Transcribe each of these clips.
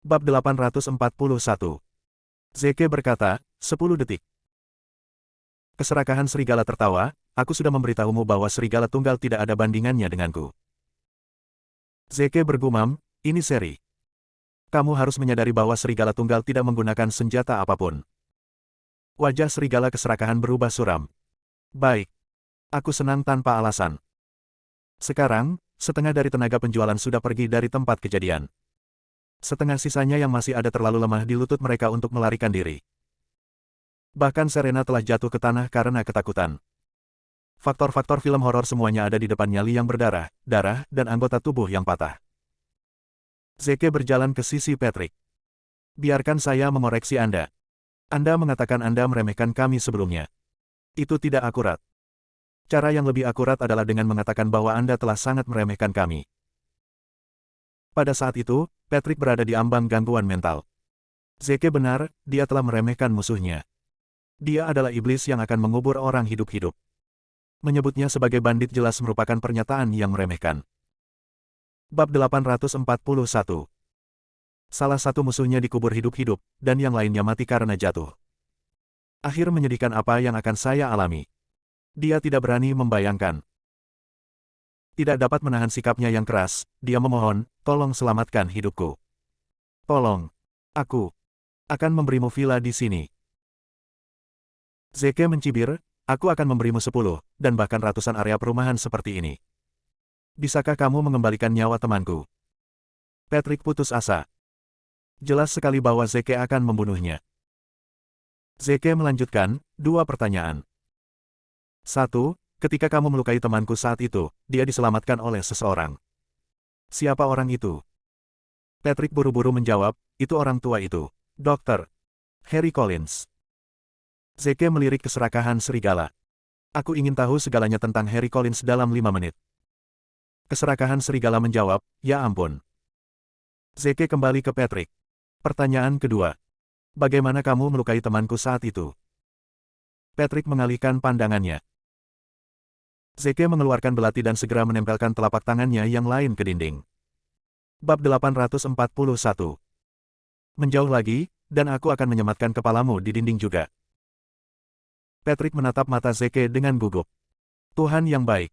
Bab 841. Zeke berkata, 10 detik. Keserakahan serigala tertawa, aku sudah memberitahumu bahwa serigala tunggal tidak ada bandingannya denganku. Zeke bergumam, ini seri. Kamu harus menyadari bahwa serigala tunggal tidak menggunakan senjata apapun. Wajah serigala keserakahan berubah suram. Baik. Aku senang tanpa alasan. Sekarang, setengah dari tenaga penjualan sudah pergi dari tempat kejadian. Setengah sisanya yang masih ada terlalu lemah di lutut mereka untuk melarikan diri. Bahkan Serena telah jatuh ke tanah karena ketakutan. Faktor-faktor film horor semuanya ada di depan nyali yang berdarah, darah, dan anggota tubuh yang patah. Zeke berjalan ke sisi Patrick. Biarkan saya mengoreksi Anda. Anda mengatakan Anda meremehkan kami sebelumnya. Itu tidak akurat. Cara yang lebih akurat adalah dengan mengatakan bahwa Anda telah sangat meremehkan kami. Pada saat itu, Patrick berada di ambang gangguan mental. Zeke benar, dia telah meremehkan musuhnya. Dia adalah iblis yang akan mengubur orang hidup-hidup. Menyebutnya sebagai bandit jelas merupakan pernyataan yang meremehkan. Bab 841. Salah satu musuhnya dikubur hidup-hidup, dan yang lainnya mati karena jatuh. Akhir menyedihkan apa yang akan saya alami. Dia tidak berani membayangkan. Tidak dapat menahan sikapnya yang keras, dia memohon, tolong selamatkan hidupku. Tolong. Aku akan memberimu villa di sini. Zeke mencibir, aku akan memberimu 10, dan bahkan ratusan area perumahan seperti ini. Bisakah kamu mengembalikan nyawa temanku? Patrick putus asa. Jelas sekali bahwa Zeke akan membunuhnya. Zeke melanjutkan, 2 pertanyaan. 1. Ketika kamu melukai temanku saat itu, dia diselamatkan oleh seseorang. Siapa orang itu? Patrick buru-buru menjawab, itu orang tua itu. Dokter Harry Collins. Zeke melirik keserakahan serigala. Aku ingin tahu segalanya tentang Harry Collins dalam 5 menit. Keserakahan serigala menjawab, ya ampun. Zeke kembali ke Patrick. Pertanyaan kedua. Bagaimana kamu melukai temanku saat itu? Patrick mengalihkan pandangannya. Zeke mengeluarkan belati dan segera menempelkan telapak tangannya yang lain ke dinding. Bab 841. Menjauh lagi, dan aku akan menyematkan kepalamu di dinding juga. Patrick menatap mata Zeke dengan gugup. Tuhan yang baik.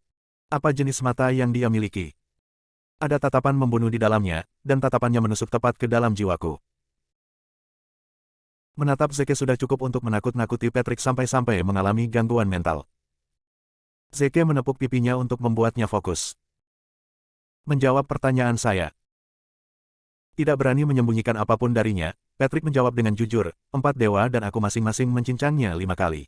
Apa jenis mata yang dia miliki? Ada tatapan membunuh di dalamnya, dan tatapannya menusuk tepat ke dalam jiwaku. Menatap Zeke sudah cukup untuk menakut-nakuti Patrick sampai-sampai mengalami gangguan mental. Zeke menepuk pipinya untuk membuatnya fokus. Menjawab pertanyaan saya. Tidak berani menyembunyikan apapun darinya, Patrick menjawab dengan jujur, 4 dewa dan aku masing-masing mencincangnya 5 kali.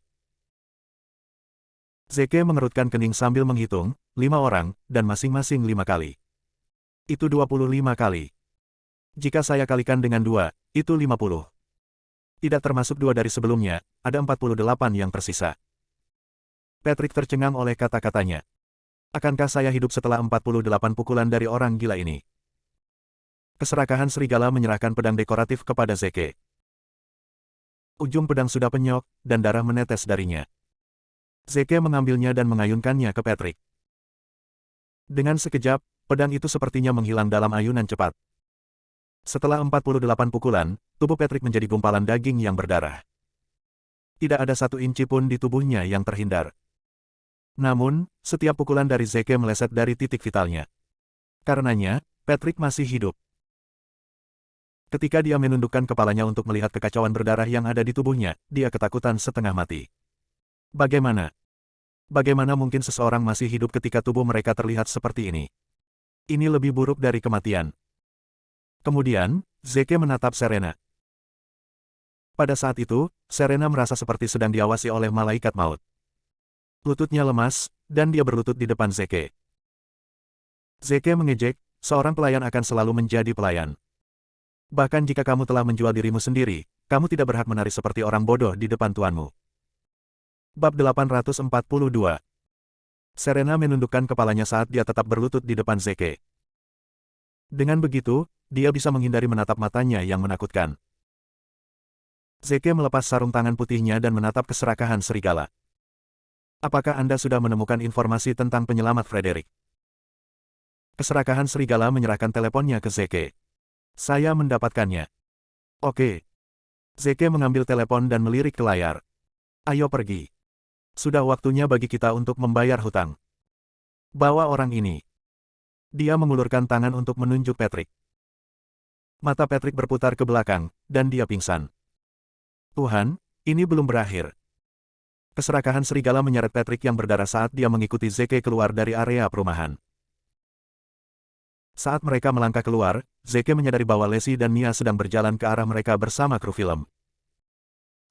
Zeke mengerutkan kening sambil menghitung, 5 orang, dan masing-masing 5 kali. Itu 25 kali. Jika saya kalikan dengan 2, itu 50. Tidak termasuk 2 dari sebelumnya, ada 48 yang tersisa. Patrick tercengang oleh kata-katanya. Akankah saya hidup setelah 48 pukulan dari orang gila ini? Keserakahan serigala menyerahkan pedang dekoratif kepada Zeke. Ujung pedang sudah penyok, dan darah menetes darinya. Zeke mengambilnya dan mengayunkannya ke Patrick. Dengan sekejap, pedang itu sepertinya menghilang dalam ayunan cepat. Setelah 48 pukulan, tubuh Patrick menjadi gumpalan daging yang berdarah. Tidak ada 1 inci pun di tubuhnya yang terhindar. Namun, setiap pukulan dari Zeke meleset dari titik vitalnya. Karenanya, Patrick masih hidup. Ketika dia menundukkan kepalanya untuk melihat kekacauan berdarah yang ada di tubuhnya, dia ketakutan setengah mati. Bagaimana? Bagaimana mungkin seseorang masih hidup ketika tubuh mereka terlihat seperti ini? Ini lebih buruk dari kematian. Kemudian, Zeke menatap Serena. Pada saat itu, Serena merasa seperti sedang diawasi oleh malaikat maut. Lututnya lemas, dan dia berlutut di depan Zeke. Zeke mengejek, seorang pelayan akan selalu menjadi pelayan. Bahkan jika kamu telah menjual dirimu sendiri, kamu tidak berhak menari seperti orang bodoh di depan tuanmu. Bab 842. Serena menundukkan kepalanya saat dia tetap berlutut di depan Zeke. Dengan begitu, dia bisa menghindari menatap matanya yang menakutkan. Zeke melepas sarung tangan putihnya dan menatap keserakahan serigala. Apakah Anda sudah menemukan informasi tentang penyelamat Frederick? Keserakahan serigala menyerahkan teleponnya ke Zeke. Saya mendapatkannya. Oke. Zeke mengambil telepon dan melirik ke layar. Ayo pergi. Sudah waktunya bagi kita untuk membayar hutang. Bawa orang ini. Dia mengulurkan tangan untuk menunjuk Patrick. Mata Patrick berputar ke belakang, dan dia pingsan. Tuhan, ini belum berakhir. Keserakahan serigala menyeret Patrick yang berdarah saat dia mengikuti Zeke keluar dari area perumahan. Saat mereka melangkah keluar, Zeke menyadari bahwa Leslie dan Mia sedang berjalan ke arah mereka bersama kru film.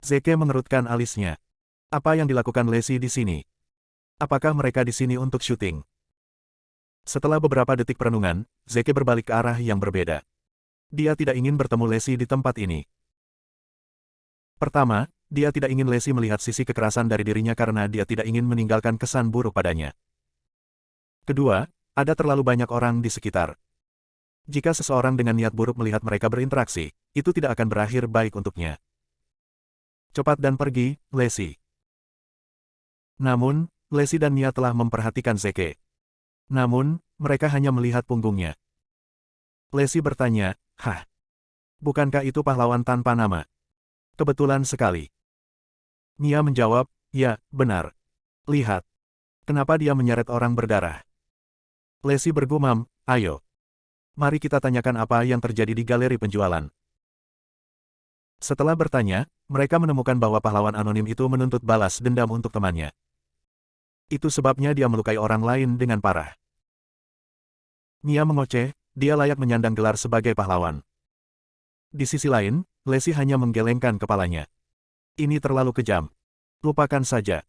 Zeke mengerutkan alisnya. Apa yang dilakukan Leslie di sini? Apakah mereka di sini untuk syuting? Setelah beberapa detik perenungan, Zeke berbalik ke arah yang berbeda. Dia tidak ingin bertemu Leslie di tempat ini. Pertama, dia tidak ingin Leslie melihat sisi kekerasan dari dirinya karena dia tidak ingin meninggalkan kesan buruk padanya. Kedua, ada terlalu banyak orang di sekitar. Jika seseorang dengan niat buruk melihat mereka berinteraksi, itu tidak akan berakhir baik untuknya. Cepat dan pergi, Leslie. Namun, Leslie dan Mia telah memperhatikan Zeke. Namun, mereka hanya melihat punggungnya. Leslie bertanya, "Hah? Bukankah itu pahlawan tanpa nama?" Kebetulan sekali. Mia menjawab, "Ya, benar. Lihat. Kenapa dia menyeret orang berdarah?" Leslie bergumam, "Ayo. Mari kita tanyakan apa yang terjadi di galeri penjualan." Setelah bertanya, mereka menemukan bahwa pahlawan anonim itu menuntut balas dendam untuk temannya. Itu sebabnya dia melukai orang lain dengan parah. Mia mengoceh, dia layak menyandang gelar sebagai pahlawan. Di sisi lain, Leslie hanya menggelengkan kepalanya. Ini terlalu kejam. Lupakan saja.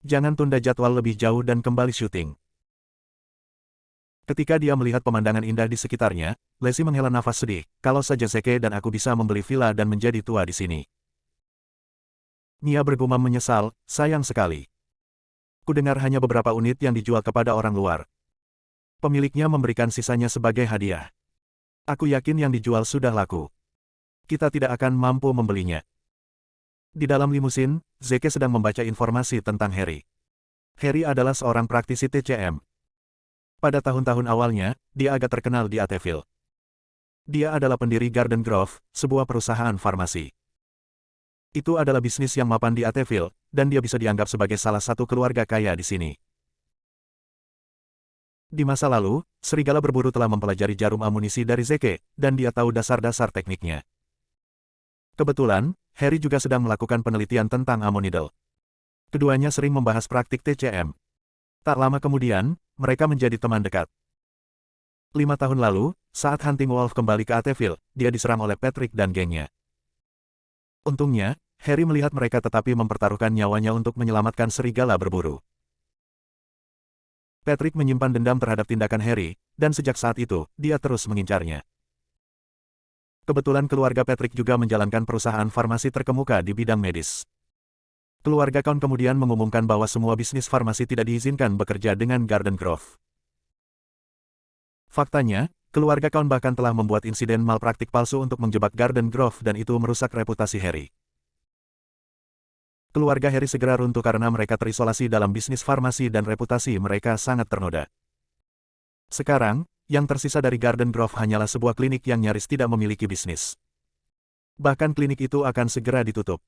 Jangan tunda jadwal lebih jauh dan kembali syuting. Ketika dia melihat pemandangan indah di sekitarnya, Leslie menghela nafas sedih. Kalau saja Zeke dan aku bisa membeli villa dan menjadi tua di sini. Mia bergumam menyesal, sayang sekali. Kudengar hanya beberapa unit yang dijual kepada orang luar. Pemiliknya memberikan sisanya sebagai hadiah. Aku yakin yang dijual sudah laku. Kita tidak akan mampu membelinya. Di dalam limusin, Zeke sedang membaca informasi tentang Harry. Harry adalah seorang praktisi TCM. Pada tahun-tahun awalnya, dia agak terkenal di Ateville. Dia adalah pendiri Garden Grove, sebuah perusahaan farmasi. Itu adalah bisnis yang mapan di Ateville, dan dia bisa dianggap sebagai salah satu keluarga kaya di sini. Di masa lalu, serigala berburu telah mempelajari jarum amunisi dari Zeke, dan dia tahu dasar-dasar tekniknya. Kebetulan, Harry juga sedang melakukan penelitian tentang Ammonidal. Keduanya sering membahas praktik TCM. Tak lama kemudian, mereka menjadi teman dekat. 5 tahun lalu, saat Hunting Wolf kembali ke Ateville, dia diserang oleh Patrick dan gengnya. Untungnya, Harry melihat mereka tetapi mempertaruhkan nyawanya untuk menyelamatkan serigala berburu. Patrick menyimpan dendam terhadap tindakan Harry, dan sejak saat itu, dia terus mengincarnya. Kebetulan keluarga Patrick juga menjalankan perusahaan farmasi terkemuka di bidang medis. Keluarga Count kemudian mengumumkan bahwa semua bisnis farmasi tidak diizinkan bekerja dengan Garden Grove. Faktanya, keluarga Count bahkan telah membuat insiden malpraktik palsu untuk menjebak Garden Grove dan itu merusak reputasi Harry. Keluarga Harry segera runtuh karena mereka terisolasi dalam bisnis farmasi dan reputasi mereka sangat ternoda. Sekarang, yang tersisa dari Garden Grove hanyalah sebuah klinik yang nyaris tidak memiliki bisnis. Bahkan klinik itu akan segera ditutup.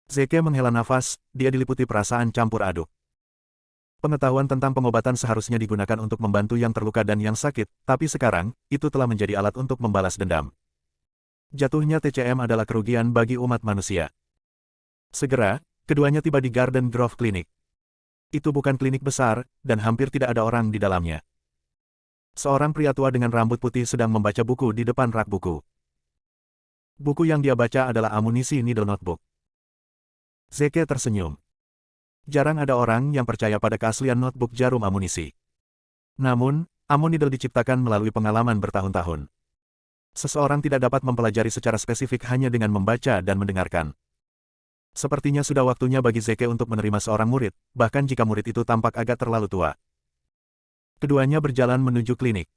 Zeke menghela nafas, dia diliputi perasaan campur aduk. Pengetahuan tentang pengobatan seharusnya digunakan untuk membantu yang terluka dan yang sakit, tapi sekarang, itu telah menjadi alat untuk membalas dendam. Jatuhnya TCM adalah kerugian bagi umat manusia. Segera, keduanya tiba di Garden Grove Clinic. Itu bukan klinik besar, dan hampir tidak ada orang di dalamnya. Seorang pria tua dengan rambut putih sedang membaca buku di depan rak buku. Buku yang dia baca adalah Amunisi Needle Notebook. Zeke tersenyum. Jarang ada orang yang percaya pada keaslian notebook jarum amunisi. Namun, Ammonidal diciptakan melalui pengalaman bertahun-tahun. Seseorang tidak dapat mempelajari secara spesifik hanya dengan membaca dan mendengarkan. Sepertinya sudah waktunya bagi Zeke untuk menerima seorang murid, bahkan jika murid itu tampak agak terlalu tua. Keduanya berjalan menuju klinik.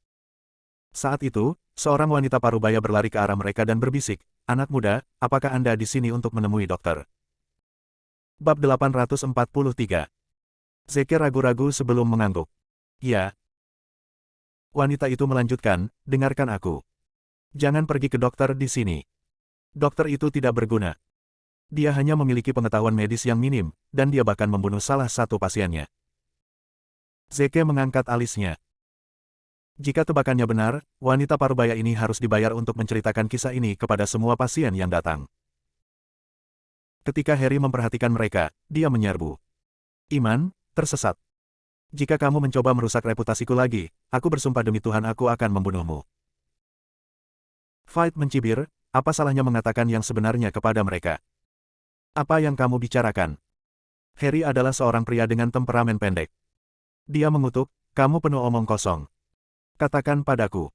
Saat itu, seorang wanita parubaya berlari ke arah mereka dan berbisik, "Anak muda, apakah Anda di sini untuk menemui dokter?" Bab 843. Zeke ragu-ragu sebelum mengangguk. "Ya." Wanita itu melanjutkan, "Dengarkan aku. Jangan pergi ke dokter di sini. Dokter itu tidak berguna. Dia hanya memiliki pengetahuan medis yang minim, dan dia bahkan membunuh salah satu pasiennya. Zeke mengangkat alisnya. Jika tebakannya benar, wanita parubaya ini harus dibayar untuk menceritakan kisah ini kepada semua pasien yang datang. Ketika Harry memperhatikan mereka, dia menyerbu. Iman, tersesat. Jika kamu mencoba merusak reputasiku lagi, aku bersumpah demi Tuhan aku akan membunuhmu. Fight mencibir, apa salahnya mengatakan yang sebenarnya kepada mereka? Apa yang kamu bicarakan? Harry adalah seorang pria dengan temperamen pendek. Dia mengutuk, kamu penuh omong kosong. Katakan padaku.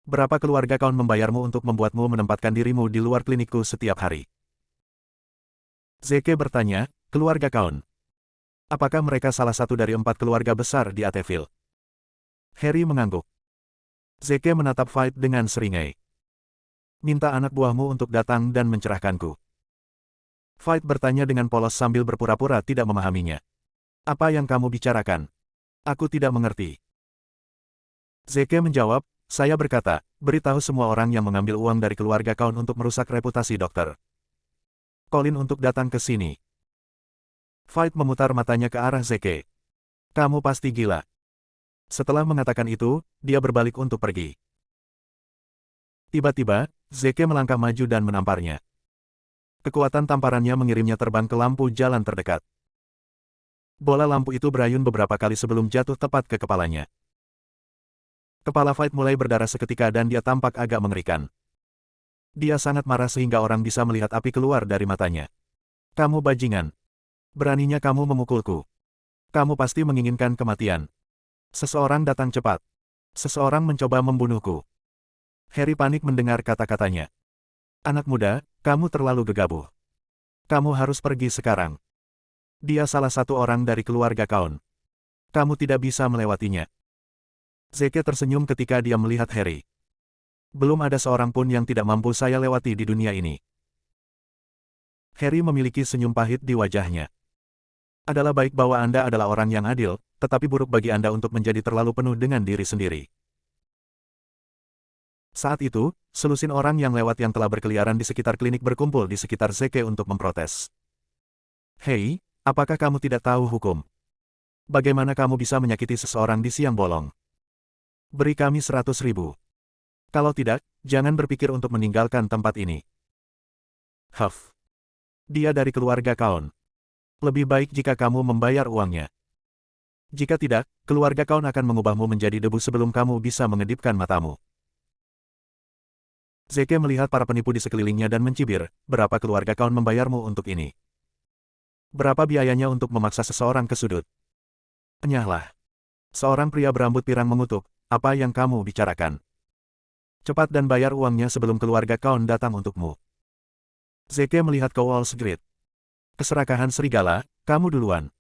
Berapa keluarga kaun membayarmu untuk membuatmu menempatkan dirimu di luar klinikku setiap hari? Zeke bertanya, keluarga kaun. Apakah mereka salah satu dari 4 keluarga besar di Ateville? Harry mengangguk. Zeke menatap Fight dengan seringai. Minta anak buahmu untuk datang dan mencerahkanku. Fight bertanya dengan polos sambil berpura-pura tidak memahaminya. Apa yang kamu bicarakan? Aku tidak mengerti. Zeke menjawab, saya berkata, beritahu semua orang yang mengambil uang dari keluarga kaun untuk merusak reputasi dokter Colin untuk datang ke sini. Fight memutar matanya ke arah Zeke. Kamu pasti gila. Setelah mengatakan itu, dia berbalik untuk pergi. Tiba-tiba, Zeke melangkah maju dan menamparnya. Kekuatan tamparannya mengirimnya terbang ke lampu jalan terdekat. Bola lampu itu berayun beberapa kali sebelum jatuh tepat ke kepalanya. Kepala Fight mulai berdarah seketika dan dia tampak agak mengerikan. Dia sangat marah sehingga orang bisa melihat api keluar dari matanya. Kamu bajingan. Beraninya kamu memukulku. Kamu pasti menginginkan kematian. Seseorang datang cepat. Seseorang mencoba membunuhku. Harry panik mendengar kata-katanya. Anak muda, kamu terlalu gegabah. Kamu harus pergi sekarang. Dia salah satu orang dari keluarga kaun. Kamu tidak bisa melewatinya. Zeke tersenyum ketika dia melihat Harry. Belum ada seorang pun yang tidak mampu saya lewati di dunia ini. Harry memiliki senyum pahit di wajahnya. Adalah baik bahwa Anda adalah orang yang adil, tetapi buruk bagi Anda untuk menjadi terlalu penuh dengan diri sendiri. Saat itu, selusin orang yang lewat yang telah berkeliaran di sekitar klinik berkumpul di sekitar Zeke untuk memprotes. Hei, apakah kamu tidak tahu hukum? Bagaimana kamu bisa menyakiti seseorang di siang bolong? Beri kami 100.000. Kalau tidak, jangan berpikir untuk meninggalkan tempat ini. Huff. Dia dari keluarga kaun. Lebih baik jika kamu membayar uangnya. Jika tidak, keluarga kaun akan mengubahmu menjadi debu sebelum kamu bisa mengedipkan matamu. Zeke melihat para penipu di sekelilingnya dan mencibir, berapa keluarga kaun membayarmu untuk ini? Berapa biayanya untuk memaksa seseorang ke sudut? Enyahlah. Seorang pria berambut pirang mengutuk, apa yang kamu bicarakan? Cepat dan bayar uangnya sebelum keluarga kaun datang untukmu. Zeke melihat ke Wall Street. Keserakahan serigala, kamu duluan.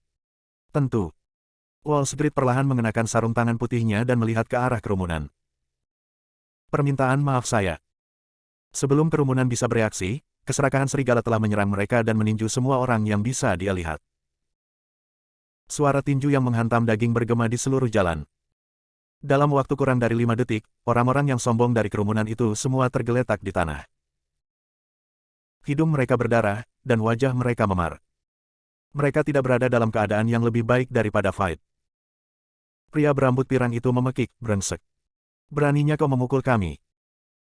Tentu. Wall Street perlahan mengenakan sarung tangan putihnya dan melihat ke arah kerumunan. Permintaan maaf saya. Sebelum kerumunan bisa bereaksi, keserakahan serigala telah menyerang mereka dan meninju semua orang yang bisa dia lihat. Suara tinju yang menghantam daging bergema di seluruh jalan. Dalam waktu kurang dari 5 detik, orang-orang yang sombong dari kerumunan itu semua tergeletak di tanah. Hidung mereka berdarah, dan wajah mereka memar. Mereka tidak berada dalam keadaan yang lebih baik daripada Fight. Pria berambut pirang itu memekik, brengsek. Beraninya kau memukul kami.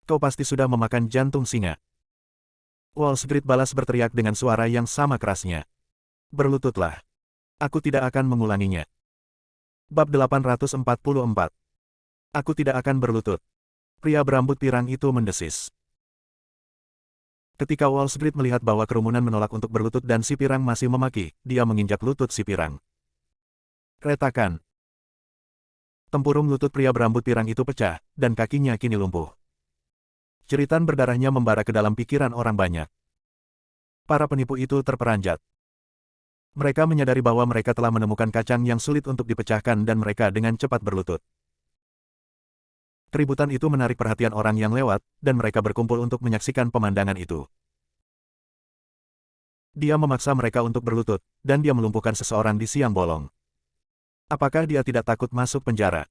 Kau pasti sudah memakan jantung singa. Wall Street balas berteriak dengan suara yang sama kerasnya. Berlututlah. Aku tidak akan mengulanginya. Bab 844. Aku tidak akan berlutut. Pria berambut pirang itu mendesis. Ketika Wall Street melihat bahwa kerumunan menolak untuk berlutut dan si pirang masih memaki, dia menginjak lutut si pirang. Retakan. Tempurung lutut pria berambut pirang itu pecah, dan kakinya kini lumpuh. Jeritan berdarahnya membara ke dalam pikiran orang banyak. Para penipu itu terperanjat. Mereka menyadari bahwa mereka telah menemukan kacang yang sulit untuk dipecahkan dan mereka dengan cepat berlutut. Keributan itu menarik perhatian orang yang lewat, dan mereka berkumpul untuk menyaksikan pemandangan itu. Dia memaksa mereka untuk berlutut, dan dia melumpuhkan seseorang di siang bolong. Apakah dia tidak takut masuk penjara?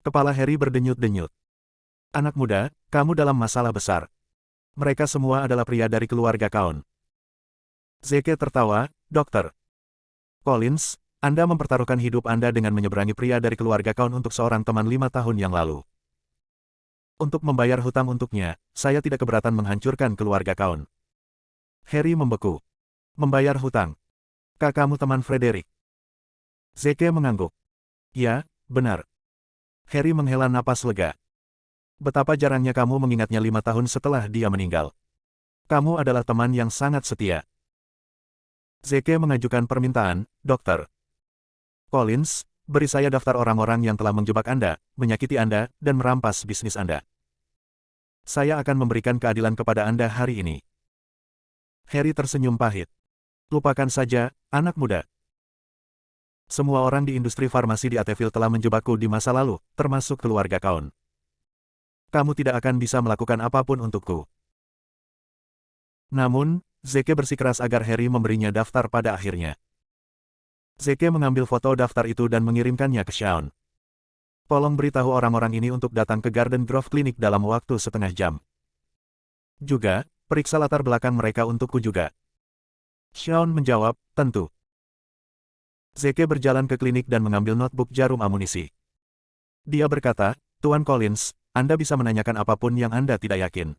Kepala Harry berdenyut-denyut. Anak muda, kamu dalam masalah besar. Mereka semua adalah pria dari keluarga Kaun. Zeke tertawa, Dokter Collins, Anda mempertaruhkan hidup Anda dengan menyeberangi pria dari keluarga Kaun untuk seorang teman 5 tahun yang lalu. Untuk membayar hutang untuknya, saya tidak keberatan menghancurkan keluarga Kaun. Harry membeku. Membayar hutang. Kakakmu teman Frederick. Zeke mengangguk. Ya, benar. Harry menghela napas lega. Betapa jarangnya kamu mengingatnya 5 tahun setelah dia meninggal. Kamu adalah teman yang sangat setia. Zeke mengajukan permintaan, Dokter Collins, beri saya daftar orang-orang yang telah menjebak Anda, menyakiti Anda, dan merampas bisnis Anda. Saya akan memberikan keadilan kepada Anda hari ini. Harry tersenyum pahit. Lupakan saja, anak muda. Semua orang di industri farmasi di Ateville telah menjebakku di masa lalu, termasuk keluarga Kaun. Kamu tidak akan bisa melakukan apapun untukku. Namun, Zeke bersikeras agar Harry memberinya daftar pada akhirnya. Zeke mengambil foto daftar itu dan mengirimkannya ke Shaun. Tolong beritahu orang-orang ini untuk datang ke Garden Grove Clinic dalam waktu setengah jam. Juga, periksa latar belakang mereka untukku juga. Shaun menjawab, tentu. Zeke berjalan ke klinik dan mengambil notebook jarum amunisi. Dia berkata, Tuan Collins, Anda bisa menanyakan apapun yang Anda tidak yakin.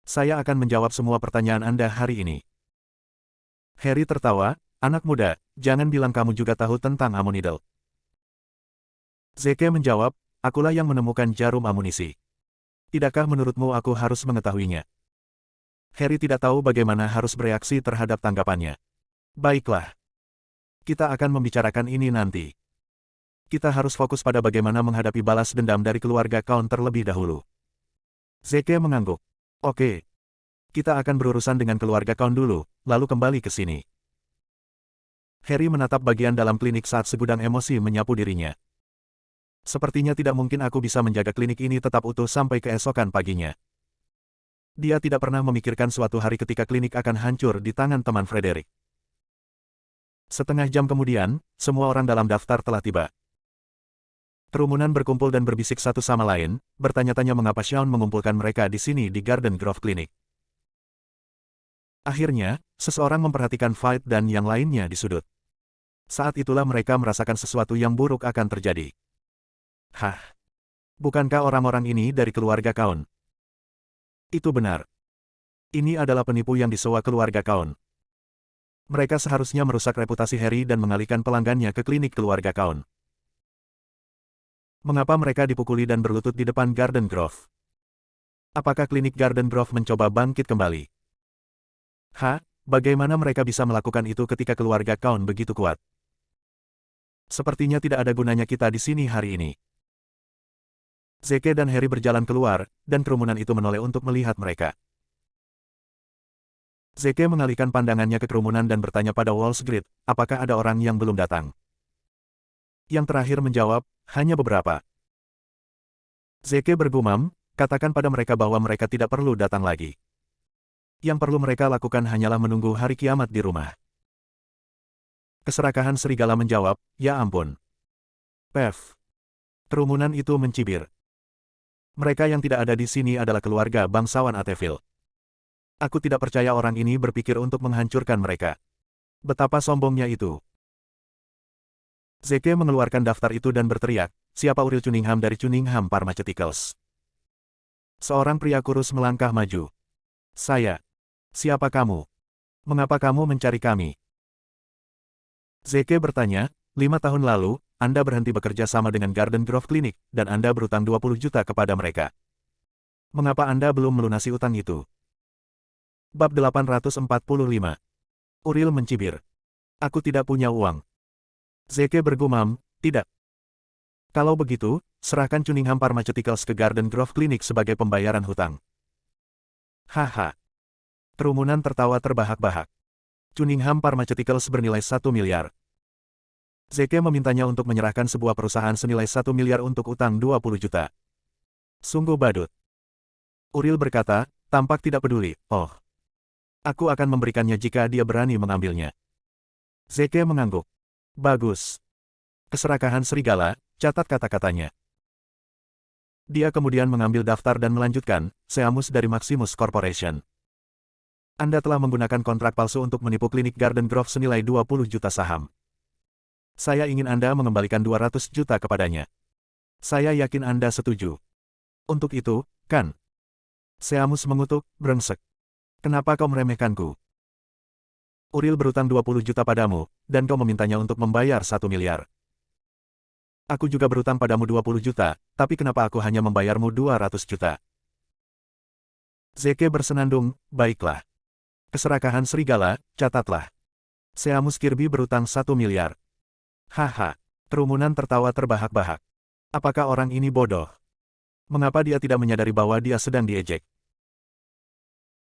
Saya akan menjawab semua pertanyaan Anda hari ini. Harry tertawa, anak muda, jangan bilang kamu juga tahu tentang Amunidel. Zeke menjawab, akulah yang menemukan jarum amunisi. Tidakkah menurutmu aku harus mengetahuinya? Harry tidak tahu bagaimana harus bereaksi terhadap tanggapannya. Baiklah. Kita akan membicarakan ini nanti. Kita harus fokus pada bagaimana menghadapi balas dendam dari keluarga Kaun terlebih dahulu. Zeke mengangguk. Oke. Kita akan berurusan dengan keluarga Kaun dulu, lalu kembali ke sini. Harry menatap bagian dalam klinik saat segudang emosi menyapu dirinya. Sepertinya tidak mungkin aku bisa menjaga klinik ini tetap utuh sampai keesokan paginya. Dia tidak pernah memikirkan suatu hari ketika klinik akan hancur di tangan teman Frederick. Setengah jam kemudian, semua orang dalam daftar telah tiba. Kerumunan berkumpul dan berbisik satu sama lain, bertanya-tanya mengapa Shaun mengumpulkan mereka di sini di Garden Grove Clinic. Akhirnya, seseorang memperhatikan Fight dan yang lainnya di sudut. Saat itulah mereka merasakan sesuatu yang buruk akan terjadi. Hah? Bukankah orang-orang ini dari keluarga Kaun? Itu benar. Ini adalah penipu yang disewa keluarga Kaun. Mereka seharusnya merusak reputasi Harry dan mengalihkan pelanggannya ke klinik keluarga Kaun. Mengapa mereka dipukuli dan berlutut di depan Garden Grove? Apakah klinik Garden Grove mencoba bangkit kembali? Bagaimana mereka bisa melakukan itu ketika keluarga Kaun begitu kuat? Sepertinya tidak ada gunanya kita di sini hari ini. Zeke dan Harry berjalan keluar, dan kerumunan itu menoleh untuk melihat mereka. Zeke mengalihkan pandangannya ke kerumunan dan bertanya pada Wallsgrid, apakah ada orang yang belum datang? Yang terakhir menjawab, hanya beberapa. Zeke bergumam, katakan pada mereka bahwa mereka tidak perlu datang lagi. Yang perlu mereka lakukan hanyalah menunggu hari kiamat di rumah. Keserakahan serigala menjawab, ya ampun. Pev. Kerumunan itu mencibir. Mereka yang tidak ada di sini adalah keluarga bangsawan Ateville. Aku tidak percaya orang ini berpikir untuk menghancurkan mereka. Betapa sombongnya itu. Zeke mengeluarkan daftar itu dan berteriak, siapa Uriel Cunningham dari Cunningham Pharmaceuticals? Seorang pria kurus melangkah maju. Saya. Siapa kamu? Mengapa kamu mencari kami? Zeke bertanya, 5 tahun lalu, Anda berhenti bekerja sama dengan Garden Grove Clinic, dan Anda berutang 20 juta kepada mereka. Mengapa Anda belum melunasi utang itu? Bab 845. Uriel mencibir. Aku tidak punya uang. Zeke bergumam, tidak. Kalau begitu, serahkan Cunningham Pharmaceuticals ke Garden Grove Clinic sebagai pembayaran hutang. Haha. Kerumunan tertawa terbahak-bahak. Cunningham Pharmaceuticals bernilai 1 miliar. Zeke memintanya untuk menyerahkan sebuah perusahaan senilai 1 miliar untuk utang 20 juta. Sungguh badut. Uriel berkata, tampak tidak peduli, oh. Aku akan memberikannya jika dia berani mengambilnya. Zeke mengangguk. Bagus. Keserakahan serigala, catat kata-katanya. Dia kemudian mengambil daftar dan melanjutkan, Seamus dari Maximus Corporation. Anda telah menggunakan kontrak palsu untuk menipu klinik Garden Grove senilai 20 juta saham. Saya ingin Anda mengembalikan 200 juta kepadanya. Saya yakin Anda setuju. Untuk itu, kan? Seamus mengutuk, brengsek. Kenapa kau meremehkanku? Uriel berutang 20 juta padamu, dan kau memintanya untuk membayar 1 miliar. Aku juga berutang padamu 20 juta, tapi kenapa aku hanya membayarmu 200 juta? Zeke bersenandung, baiklah. Keserakahan serigala, catatlah. Seamus Kirby berutang 1 miliar. Haha. Kerumunan tertawa terbahak-bahak. Apakah orang ini bodoh? Mengapa dia tidak menyadari bahwa dia sedang diejek?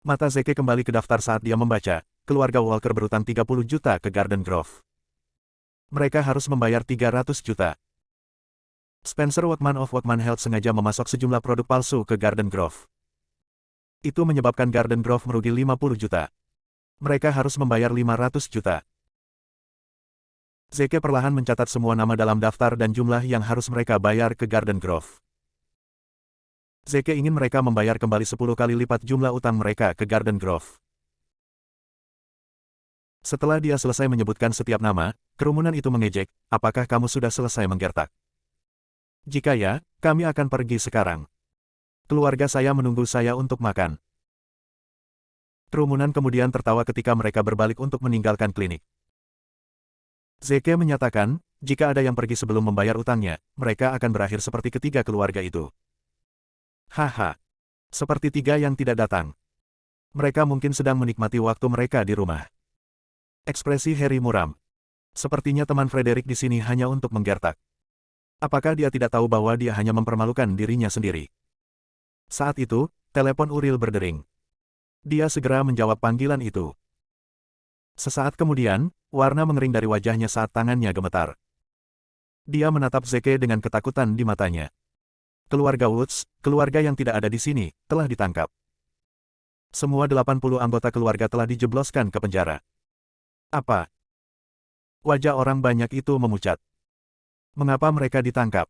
Mata Zeke kembali ke daftar saat dia membaca, keluarga Walker berutang 30 juta ke Garden Grove. Mereka harus membayar 300 juta. Spencer Wakeman of Wakeman Health sengaja memasok sejumlah produk palsu ke Garden Grove. Itu menyebabkan Garden Grove merugi 50 juta. Mereka harus membayar 500 juta. Zeke perlahan mencatat semua nama dalam daftar dan jumlah yang harus mereka bayar ke Garden Grove. Zeke ingin mereka membayar kembali 10 kali lipat jumlah utang mereka ke Garden Grove. Setelah dia selesai menyebutkan setiap nama, kerumunan itu mengejek, apakah kamu sudah selesai menggertak? Jika ya, kami akan pergi sekarang. Keluarga saya menunggu saya untuk makan. Kerumunan kemudian tertawa ketika mereka berbalik untuk meninggalkan klinik. Zeke menyatakan, jika ada yang pergi sebelum membayar utangnya, mereka akan berakhir seperti ketiga keluarga itu. Haha. Seperti tiga yang tidak datang. Mereka mungkin sedang menikmati waktu mereka di rumah. Ekspresi Harry muram. Sepertinya teman Frederick di sini hanya untuk menggertak. Apakah dia tidak tahu bahwa dia hanya mempermalukan dirinya sendiri? Saat itu, telepon Uriel berdering. Dia segera menjawab panggilan itu. Sesaat kemudian, warna mengering dari wajahnya saat tangannya gemetar. Dia menatap Zeke dengan ketakutan di matanya. Keluarga Woods, keluarga yang tidak ada di sini, telah ditangkap. Semua 80 anggota keluarga telah dijebloskan ke penjara. Apa? Wajah orang banyak itu memucat. Mengapa mereka ditangkap?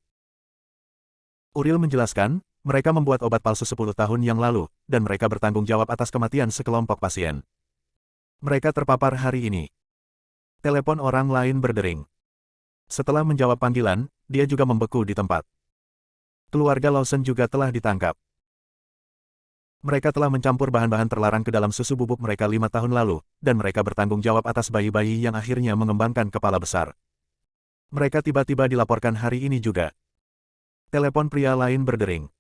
Uriel menjelaskan, mereka membuat obat palsu 10 tahun yang lalu, dan mereka bertanggung jawab atas kematian sekelompok pasien. Mereka terpapar hari ini. Telepon orang lain berdering. Setelah menjawab panggilan, dia juga membeku di tempat. Keluarga Lawson juga telah ditangkap. Mereka telah mencampur bahan-bahan terlarang ke dalam susu bubuk mereka 5 tahun lalu, dan mereka bertanggung jawab atas bayi-bayi yang akhirnya mengembangkan kepala besar. Mereka tiba-tiba dilaporkan hari ini juga. Telepon pria lain berdering.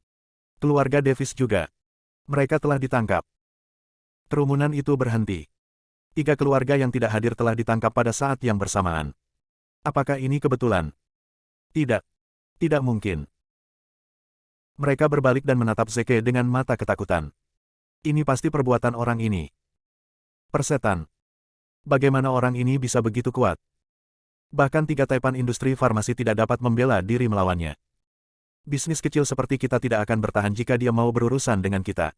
Keluarga Davis juga. Mereka telah ditangkap. Kerumunan itu berhenti. 3 keluarga yang tidak hadir telah ditangkap pada saat yang bersamaan. Apakah ini kebetulan? Tidak. Tidak mungkin. Mereka berbalik dan menatap Zeke dengan mata ketakutan. Ini pasti perbuatan orang ini. Persetan. Bagaimana orang ini bisa begitu kuat? Bahkan 3 taipan industri farmasi tidak dapat membela diri melawannya. Bisnis kecil seperti kita tidak akan bertahan jika dia mau berurusan dengan kita.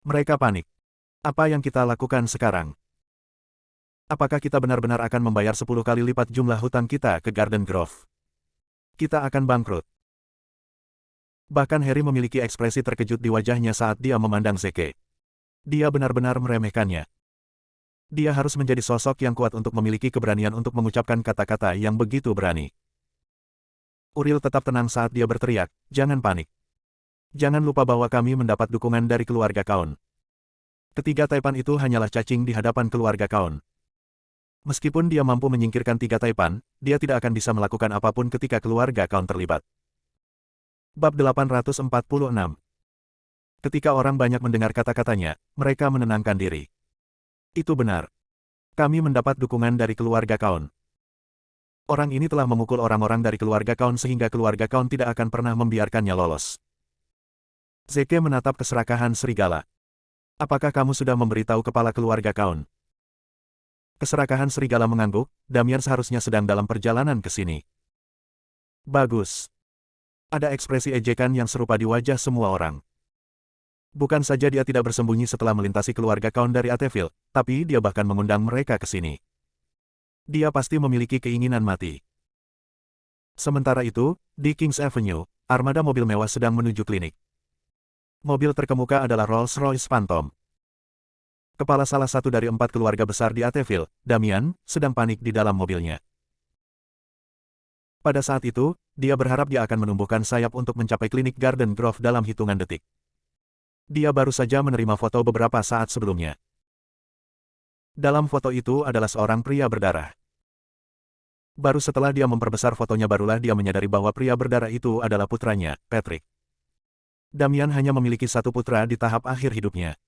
Mereka panik. Apa yang kita lakukan sekarang? Apakah kita benar-benar akan membayar 10 kali lipat jumlah hutang kita ke Garden Grove? Kita akan bangkrut. Bahkan Harry memiliki ekspresi terkejut di wajahnya saat dia memandang Zeke. Dia benar-benar meremehkannya. Dia harus menjadi sosok yang kuat untuk memiliki keberanian untuk mengucapkan kata-kata yang begitu berani. Uriel tetap tenang saat dia berteriak, jangan panik. Jangan lupa bahwa kami mendapat dukungan dari keluarga Kaun. Ketiga taipan itu hanyalah cacing di hadapan keluarga Kaun. Meskipun dia mampu menyingkirkan 3 taipan, dia tidak akan bisa melakukan apapun ketika keluarga Kaun terlibat. Bab 846. Ketika orang banyak mendengar kata-katanya, mereka menenangkan diri. Itu benar. Kami mendapat dukungan dari keluarga Kaun. Orang ini telah memukul orang-orang dari keluarga Kaun sehingga keluarga Kaun tidak akan pernah membiarkannya lolos. Zeke menatap keserakahan serigala. Apakah kamu sudah memberitahu kepala keluarga Kaun? Keserakahan serigala mengangguk, Damian seharusnya sedang dalam perjalanan ke sini. Bagus. Ada ekspresi ejekan yang serupa di wajah semua orang. Bukan saja dia tidak bersembunyi setelah melintasi keluarga Kaun dari Ateville, tapi dia bahkan mengundang mereka ke sini. Dia pasti memiliki keinginan mati. Sementara itu, di Kings Avenue, armada mobil mewah sedang menuju klinik. Mobil terkemuka adalah Rolls-Royce Phantom. Kepala salah satu dari 4 keluarga besar di Ateville, Damian, sedang panik di dalam mobilnya. Pada saat itu, dia berharap dia akan menumbuhkan sayap untuk mencapai klinik Garden Grove dalam hitungan detik. Dia baru saja menerima foto beberapa saat sebelumnya. Dalam foto itu adalah seorang pria berdarah. Baru setelah dia memperbesar fotonya barulah dia menyadari bahwa pria berdarah itu adalah putranya, Patrick. Damian hanya memiliki satu putra di tahap akhir hidupnya.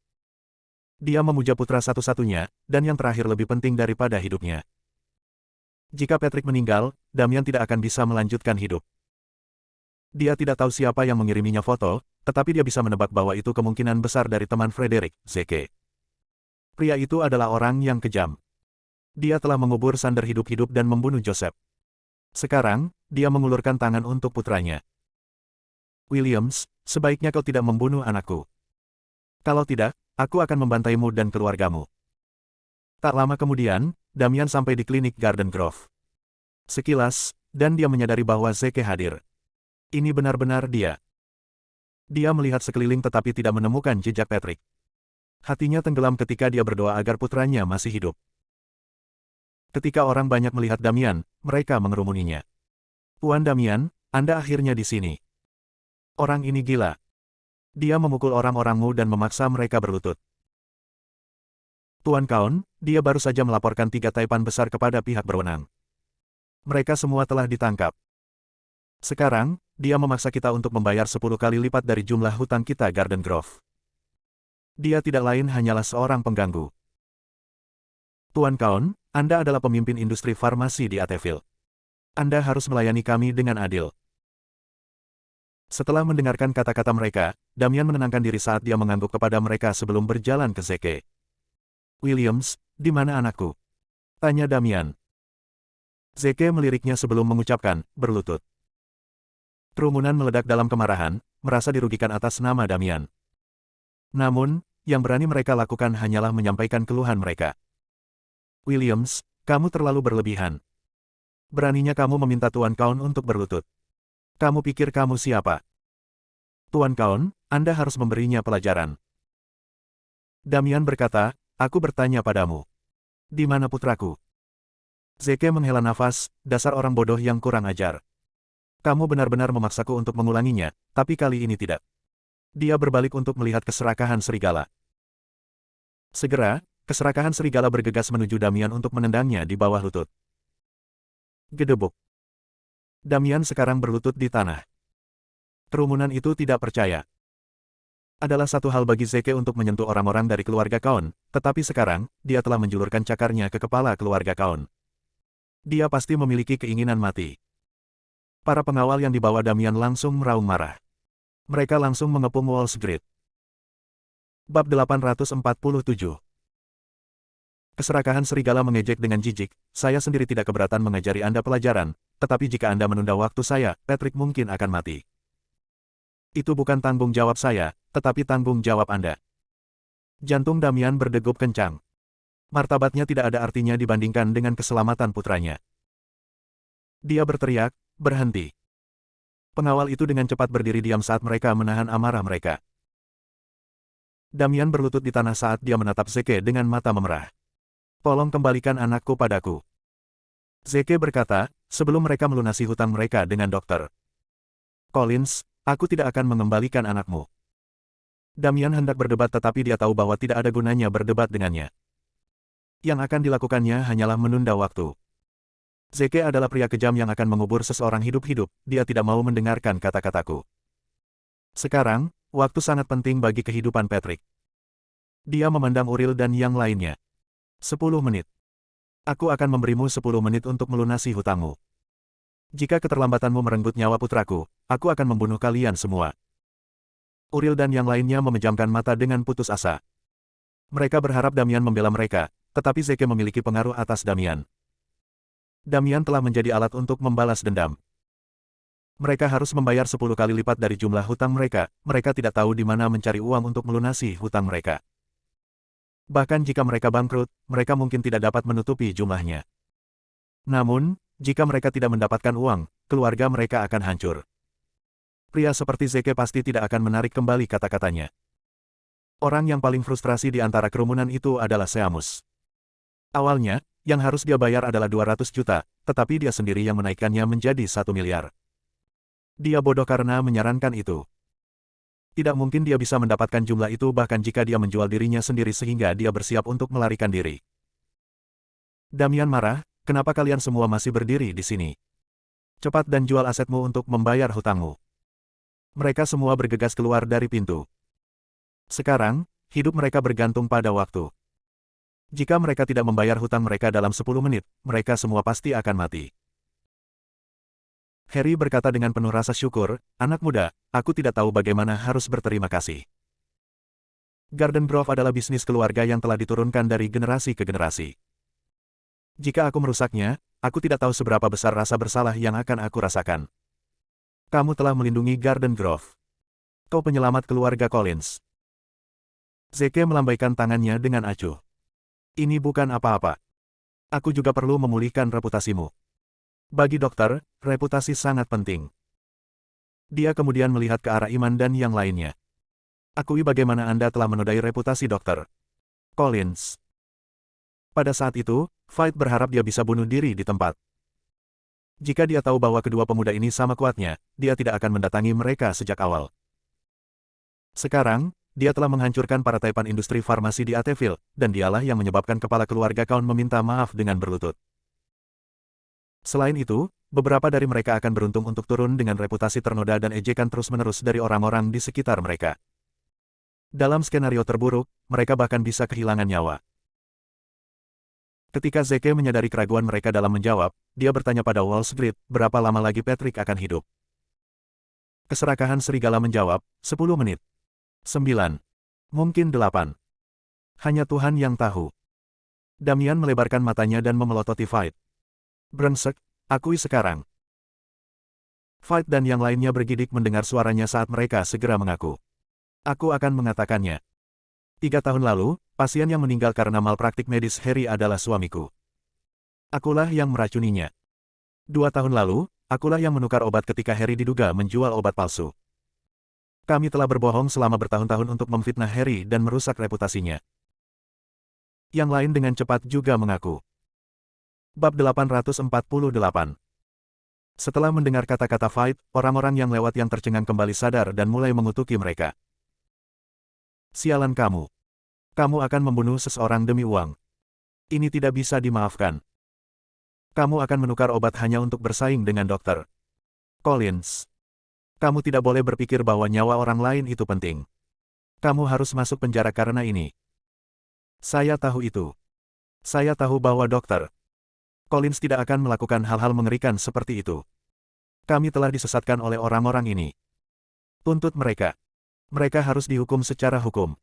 Dia memuja putra satu-satunya, dan yang terakhir lebih penting daripada hidupnya. Jika Patrick meninggal, Damian tidak akan bisa melanjutkan hidup. Dia tidak tahu siapa yang mengiriminya foto, tetapi dia bisa menebak bahwa itu kemungkinan besar dari teman Frederick, Zeke. Pria itu adalah orang yang kejam. Dia telah mengubur Sander hidup-hidup dan membunuh Joseph. Sekarang, dia mengulurkan tangan untuk putranya. Williams, sebaiknya kau tidak membunuh anakku. Kalau tidak, aku akan membantaimu dan keluargamu. Tak lama kemudian, Damian sampai di klinik Garden Grove. Sekilas, dan dia menyadari bahwa Zeke hadir. Ini benar-benar dia. Dia melihat sekeliling tetapi tidak menemukan jejak Patrick. Hatinya tenggelam ketika dia berdoa agar putranya masih hidup. Ketika orang banyak melihat Damian, mereka mengerumuninya. Tuan Damian, Anda akhirnya di sini. Orang ini gila. Dia memukul orang-orangmu dan memaksa mereka berlutut. Tuan Kaun, dia baru saja melaporkan 3 taipan besar kepada pihak berwenang. Mereka semua telah ditangkap. Sekarang, dia memaksa kita untuk membayar 10 kali lipat dari jumlah hutang kita Garden Grove. Dia tidak lain hanyalah seorang pengganggu. Tuan Kaun, Anda adalah pemimpin industri farmasi di Ateville. Anda harus melayani kami dengan adil. Setelah mendengarkan kata-kata mereka, Damian menenangkan diri saat dia mengangguk kepada mereka sebelum berjalan ke Zeke. Williams, di mana anakku? Tanya Damian. Zeke meliriknya sebelum mengucapkan, berlutut. Kerumunan meledak dalam kemarahan, merasa dirugikan atas nama Damian. Namun, yang berani mereka lakukan hanyalah menyampaikan keluhan mereka. Williams, kamu terlalu berlebihan. Beraninya kamu meminta Tuan Kaun untuk berlutut. Kamu pikir kamu siapa? Tuan Kaun, Anda harus memberinya pelajaran. Damian berkata, aku bertanya padamu. Di mana putraku? Zeke menghela nafas, dasar orang bodoh yang kurang ajar. Kamu benar-benar memaksaku untuk mengulanginya, tapi kali ini tidak. Dia berbalik untuk melihat keserakahan serigala. Segera, keserakahan serigala bergegas menuju Damian untuk menendangnya di bawah lutut. Gedebuk. Damian sekarang berlutut di tanah. Kerumunan itu tidak percaya. Adalah satu hal bagi Zeke untuk menyentuh orang-orang dari keluarga Kaun, tetapi sekarang, dia telah menjulurkan cakarnya ke kepala keluarga Kaun. Dia pasti memiliki keinginan mati. Para pengawal yang dibawa Damian langsung meraung marah. Mereka langsung mengepung Wall Street. Bab 847. Keserakahan serigala mengejek dengan jijik, saya sendiri tidak keberatan mengajari Anda pelajaran, tetapi jika Anda menunda waktu saya, Patrick mungkin akan mati. Itu bukan tanggung jawab saya, tetapi tanggung jawab Anda. Jantung Damian berdegup kencang. Martabatnya tidak ada artinya dibandingkan dengan keselamatan putranya. Dia berteriak, berhenti. Pengawal itu dengan cepat berdiri diam saat mereka menahan amarah mereka. Damian berlutut di tanah saat dia menatap Zeke dengan mata memerah. Tolong kembalikan anakku padaku. Zeke berkata, sebelum mereka melunasi hutang mereka dengan dokter. Collins, aku tidak akan mengembalikan anakmu. Damian hendak berdebat tetapi dia tahu bahwa tidak ada gunanya berdebat dengannya. Yang akan dilakukannya hanyalah menunda waktu. Zeke adalah pria kejam yang akan mengubur seseorang hidup-hidup, dia tidak mau mendengarkan kata-kataku. Sekarang, waktu sangat penting bagi kehidupan Patrick. Dia memandang Uril dan yang lainnya. 10 menit. Aku akan memberimu 10 menit untuk melunasi hutangmu. Jika keterlambatanmu merenggut nyawa putraku, aku akan membunuh kalian semua. Uril dan yang lainnya memejamkan mata dengan putus asa. Mereka berharap Damian membela mereka, tetapi Zeke memiliki pengaruh atas Damian. Damian telah menjadi alat untuk membalas dendam. Mereka harus membayar 10 kali lipat dari jumlah hutang mereka, mereka tidak tahu di mana mencari uang untuk melunasi hutang mereka. Bahkan jika mereka bangkrut, mereka mungkin tidak dapat menutupi jumlahnya. Namun, jika mereka tidak mendapatkan uang, keluarga mereka akan hancur. Pria seperti Zeke pasti tidak akan menarik kembali kata-katanya. Orang yang paling frustrasi di antara kerumunan itu adalah Seamus. Awalnya, yang harus dia bayar adalah 200 juta, tetapi dia sendiri yang menaikkannya menjadi 1 miliar. Dia bodoh karena menyarankan itu. Tidak mungkin dia bisa mendapatkan jumlah itu bahkan jika dia menjual dirinya sendiri sehingga dia bersiap untuk melarikan diri. Damian marah, kenapa kalian semua masih berdiri di sini? Cepat dan jual asetmu untuk membayar hutangmu. Mereka semua bergegas keluar dari pintu. Sekarang, hidup mereka bergantung pada waktu. Jika mereka tidak membayar hutang mereka dalam 10 menit, mereka semua pasti akan mati. Harry berkata dengan penuh rasa syukur, anak muda, aku tidak tahu bagaimana harus berterima kasih. Garden Grove adalah bisnis keluarga yang telah diturunkan dari generasi ke generasi. Jika aku merusaknya, aku tidak tahu seberapa besar rasa bersalah yang akan aku rasakan. Kamu telah melindungi Garden Grove. Kau penyelamat keluarga Collins. Zeke melambaikan tangannya dengan acuh. Ini bukan apa-apa. Aku juga perlu memulihkan reputasimu. Bagi dokter, reputasi sangat penting. Dia kemudian melihat ke arah Iman dan yang lainnya. Akui bagaimana Anda telah menodai reputasi dokter Collins. Pada saat itu, Fight berharap dia bisa bunuh diri di tempat. Jika dia tahu bahwa kedua pemuda ini sama kuatnya, dia tidak akan mendatangi mereka sejak awal. Sekarang, dia telah menghancurkan parataipan industri farmasi di Ateville, dan dialah yang menyebabkan kepala keluarga Kaun meminta maaf dengan berlutut. Selain itu, beberapa dari mereka akan beruntung untuk turun dengan reputasi ternoda dan ejekan terus-menerus dari orang-orang di sekitar mereka. Dalam skenario terburuk, mereka bahkan bisa kehilangan nyawa. Ketika Zeke menyadari keraguan mereka dalam menjawab, dia bertanya pada Wall Street, berapa lama lagi Patrick akan hidup? Keserakahan serigala menjawab, 10 menit. 9. Mungkin 8. Hanya Tuhan yang tahu. Damian melebarkan matanya dan memelototi Fight. Brengsek, akui sekarang. Fight dan yang lainnya bergidik mendengar suaranya saat mereka segera mengaku. Aku akan mengatakannya. 3 tahun lalu, pasien yang meninggal karena malpraktik medis Harry adalah suamiku. Akulah yang meracuninya. 2 tahun lalu, akulah yang menukar obat ketika Harry diduga menjual obat palsu. Kami telah berbohong selama bertahun-tahun untuk memfitnah Harry dan merusak reputasinya. Yang lain dengan cepat juga mengaku. Bab 848. Setelah mendengar kata-kata Fight, orang-orang yang lewat yang tercengang kembali sadar dan mulai mengutuki mereka. Sialan kamu. Kamu akan membunuh seseorang demi uang. Ini tidak bisa dimaafkan. Kamu akan menukar obat hanya untuk bersaing dengan dokter Collins. Kamu tidak boleh berpikir bahwa nyawa orang lain itu penting. Kamu harus masuk penjara karena ini. Saya tahu itu. Saya tahu bahwa dokter Collins tidak akan melakukan hal-hal mengerikan seperti itu. Kami telah disesatkan oleh orang-orang ini. Tuntut mereka. Mereka harus dihukum secara hukum.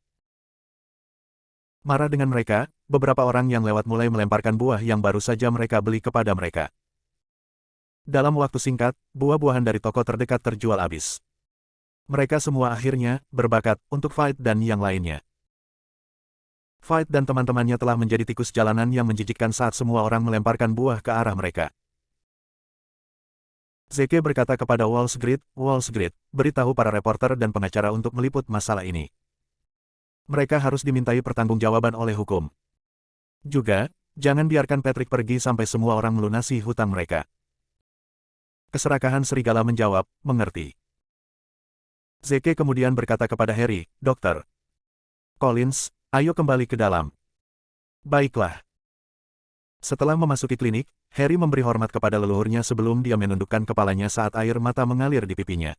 Marah dengan mereka, beberapa orang yang lewat mulai melemparkan buah yang baru saja mereka beli kepada mereka. Dalam waktu singkat, buah-buahan dari toko terdekat terjual habis. Mereka semua akhirnya berbakat untuk Fight dan yang lainnya. Fight dan teman-temannya telah menjadi tikus jalanan yang menjijikkan saat semua orang melemparkan buah ke arah mereka. Zeke berkata kepada Wall Street, beritahu para reporter dan pengacara untuk meliput masalah ini. Mereka harus dimintai pertanggungjawaban oleh hukum. Juga, jangan biarkan Patrick pergi sampai semua orang melunasi hutang mereka. Keserakahan serigala menjawab, mengerti. Zeke kemudian berkata kepada Harry, Dokter Collins, ayo kembali ke dalam. Baiklah. Setelah memasuki klinik, Harry memberi hormat kepada leluhurnya sebelum dia menundukkan kepalanya saat air mata mengalir di pipinya.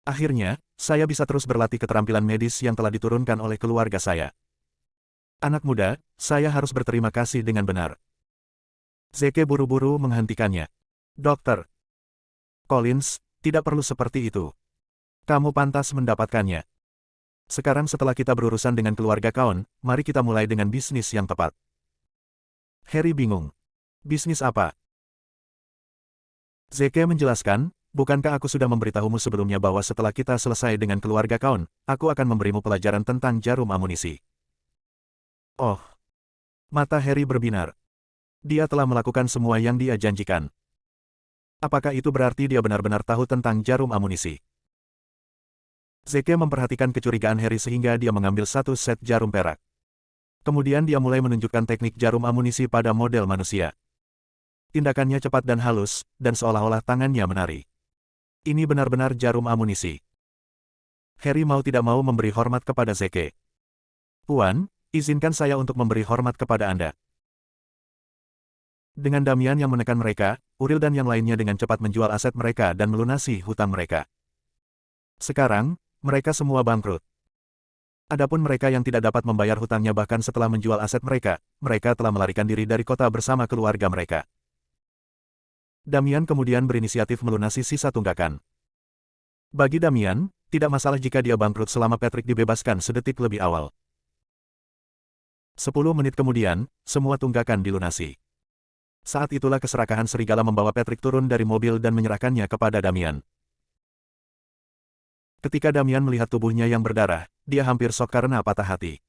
Akhirnya, saya bisa terus berlatih keterampilan medis yang telah diturunkan oleh keluarga saya. Anak muda, saya harus berterima kasih dengan benar. Zeke buru-buru menghentikannya. Dokter Collins, tidak perlu seperti itu. Kamu pantas mendapatkannya. Sekarang setelah kita berurusan dengan keluarga Kaun, mari kita mulai dengan bisnis yang tepat. Harry bingung. Bisnis apa? Zeke menjelaskan, bukankah aku sudah memberitahumu sebelumnya bahwa setelah kita selesai dengan keluarga Kaun, aku akan memberimu pelajaran tentang jarum amunisi. Oh. Mata Harry berbinar. Dia telah melakukan semua yang dia janjikan. Apakah itu berarti dia benar-benar tahu tentang jarum amunisi? Zeke memperhatikan kecurigaan Harry sehingga dia mengambil satu set jarum perak. Kemudian dia mulai menunjukkan teknik jarum amunisi pada model manusia. Tindakannya cepat dan halus, dan seolah-olah tangannya menari. Ini benar-benar jarum amunisi. Harry mau tidak mau memberi hormat kepada Zeke. Tuan, izinkan saya untuk memberi hormat kepada Anda. Dengan Damian yang menekan mereka, Uril dan yang lainnya dengan cepat menjual aset mereka dan melunasi hutang mereka. Sekarang, mereka semua bangkrut. Adapun mereka yang tidak dapat membayar hutangnya bahkan setelah menjual aset mereka, mereka telah melarikan diri dari kota bersama keluarga mereka. Damian kemudian berinisiatif melunasi sisa tunggakan. Bagi Damian, tidak masalah jika dia bangkrut selama Patrick dibebaskan sedetik lebih awal. 10 menit kemudian, semua tunggakan dilunasi. Saat itulah keserakahan serigala membawa Patrick turun dari mobil dan menyerahkannya kepada Damian. Ketika Damian melihat tubuhnya yang berdarah, dia hampir syok karena patah hati.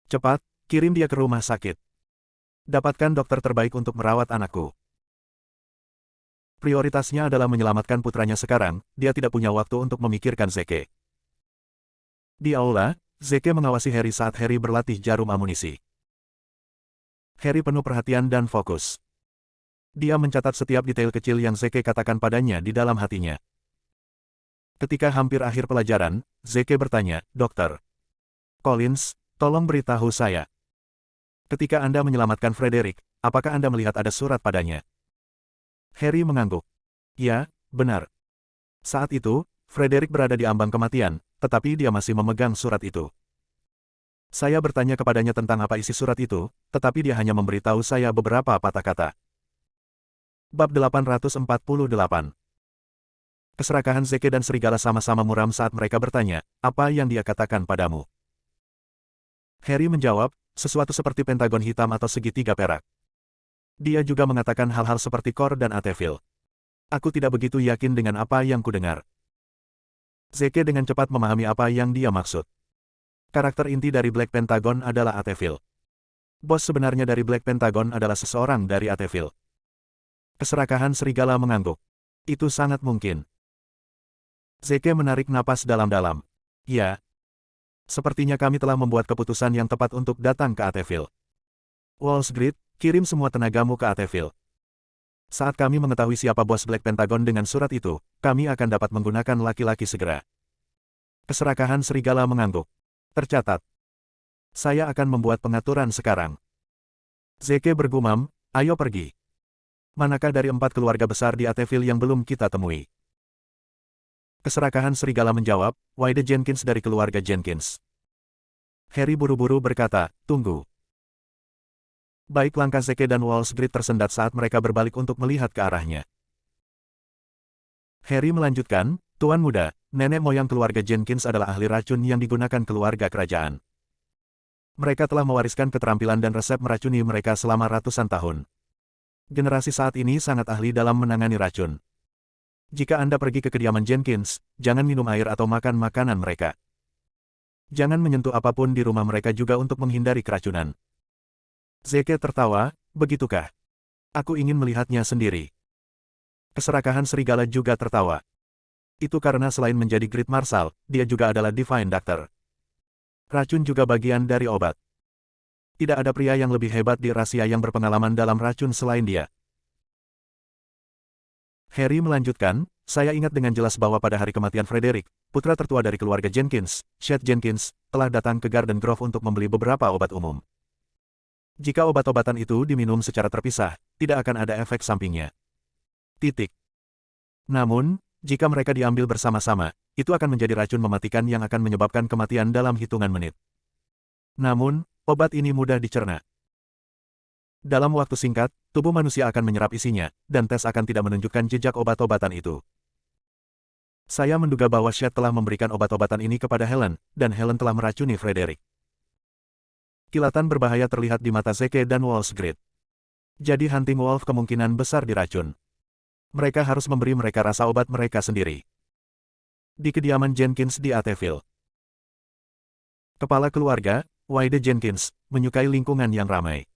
Cepat, kirim dia ke rumah sakit. Dapatkan dokter terbaik untuk merawat anakku. Prioritasnya adalah menyelamatkan putranya sekarang, dia tidak punya waktu untuk memikirkan Zeke. Di aula, Zeke mengawasi Harry saat Harry berlatih jarum amunisi. Harry penuh perhatian dan fokus. Dia mencatat setiap detail kecil yang Zeke katakan padanya di dalam hatinya. Ketika hampir akhir pelajaran, Zeke bertanya, "Dokter Collins, tolong beritahu saya. Ketika Anda menyelamatkan Frederick, apakah Anda melihat ada surat padanya?" Harry mengangguk. "Ya, benar. Saat itu, Frederick berada di ambang kematian, tetapi dia masih memegang surat itu. Saya bertanya kepadanya tentang apa isi surat itu, tetapi dia hanya memberitahu saya beberapa patah kata." Bab 848. Keserakahan Zeke dan serigala sama-sama muram saat mereka bertanya, "Apa yang dia katakan padamu?" Harry menjawab, "Sesuatu seperti pentagon hitam atau segitiga perak. Dia juga mengatakan hal-hal seperti Kor dan Atevil. Aku tidak begitu yakin dengan apa yang kudengar." Zeke dengan cepat memahami apa yang dia maksud. Karakter inti dari Black Pentagon adalah Atevil. Bos sebenarnya dari Black Pentagon adalah seseorang dari Atevil. Keserakahan serigala mengangguk. Itu sangat mungkin. Zeke menarik napas dalam-dalam. "Ya. Sepertinya kami telah membuat keputusan yang tepat untuk datang ke Atevil. Wallsgrid, kirim semua tenagamu ke Atevil. Saat kami mengetahui siapa bos Black Pentagon dengan surat itu, kami akan dapat menggunakan laki-laki segera." Keserakahan serigala mengangguk. "Tercatat. Saya akan membuat pengaturan sekarang." Zeke bergumam, "Ayo pergi. Manakah dari 4 keluarga besar di Atevil yang belum kita temui?" Keserakahan serigala menjawab, "Wayde Jenkins dari keluarga Jenkins." Harry buru-buru berkata, "Tunggu." Baik langkah Zeke dan Wallsgrid tersendat saat mereka berbalik untuk melihat ke arahnya. Harry melanjutkan, "Tuan muda, nenek moyang keluarga Jenkins adalah ahli racun yang digunakan keluarga kerajaan. Mereka telah mewariskan keterampilan dan resep meracuni mereka selama ratusan tahun. Generasi saat ini sangat ahli dalam menangani racun. Jika Anda pergi ke kediaman Jenkins, jangan minum air atau makan makanan mereka. Jangan menyentuh apapun di rumah mereka juga untuk menghindari keracunan." Zeke tertawa, "Begitukah? Aku ingin melihatnya sendiri." Keserakahan serigala juga tertawa. Itu karena selain menjadi Great Marshal, dia juga adalah Divine Doctor. Racun juga bagian dari obat. Tidak ada pria yang lebih hebat di rahasia yang berpengalaman dalam racun selain dia. Harry melanjutkan, "Saya ingat dengan jelas bahwa pada hari kematian Frederick, putra tertua dari keluarga Jenkins, Chet Jenkins, telah datang ke Garden Grove untuk membeli beberapa obat umum. Jika obat-obatan itu diminum secara terpisah, tidak akan ada efek sampingnya. Titik. Namun, jika mereka diambil bersama-sama, itu akan menjadi racun mematikan yang akan menyebabkan kematian dalam hitungan menit. Namun, obat ini mudah dicerna. Dalam waktu singkat, tubuh manusia akan menyerap isinya, dan tes akan tidak menunjukkan jejak obat-obatan itu. Saya menduga bahwa Chet telah memberikan obat-obatan ini kepada Helen, dan Helen telah meracuni Frederick." Kilatan berbahaya terlihat di mata Zeke dan Wallsgrid. Jadi Hunting Wolf kemungkinan besar diracun. Mereka harus memberi mereka rasa obat mereka sendiri. Di kediaman Jenkins di Atevil. Kepala keluarga, Wayde Jenkins, menyukai lingkungan yang ramai.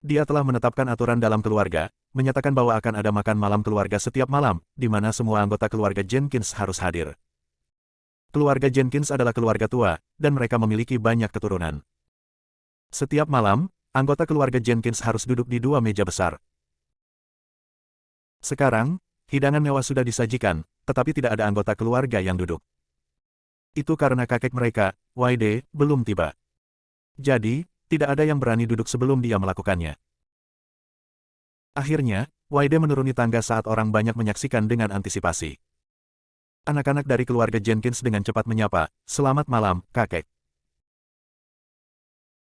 Dia telah menetapkan aturan dalam keluarga, menyatakan bahwa akan ada makan malam keluarga setiap malam, di mana semua anggota keluarga Jenkins harus hadir. Keluarga Jenkins adalah keluarga tua, dan mereka memiliki banyak keturunan. Setiap malam, anggota keluarga Jenkins harus duduk di dua meja besar. Sekarang, hidangan mewah sudah disajikan, tetapi tidak ada anggota keluarga yang duduk. Itu karena kakek mereka, Wide, belum tiba. Jadi, tidak ada yang berani duduk sebelum dia melakukannya. Akhirnya, Wide menuruni tangga saat orang banyak menyaksikan dengan antisipasi. Anak-anak dari keluarga Jenkins dengan cepat menyapa, "Selamat malam, kakek."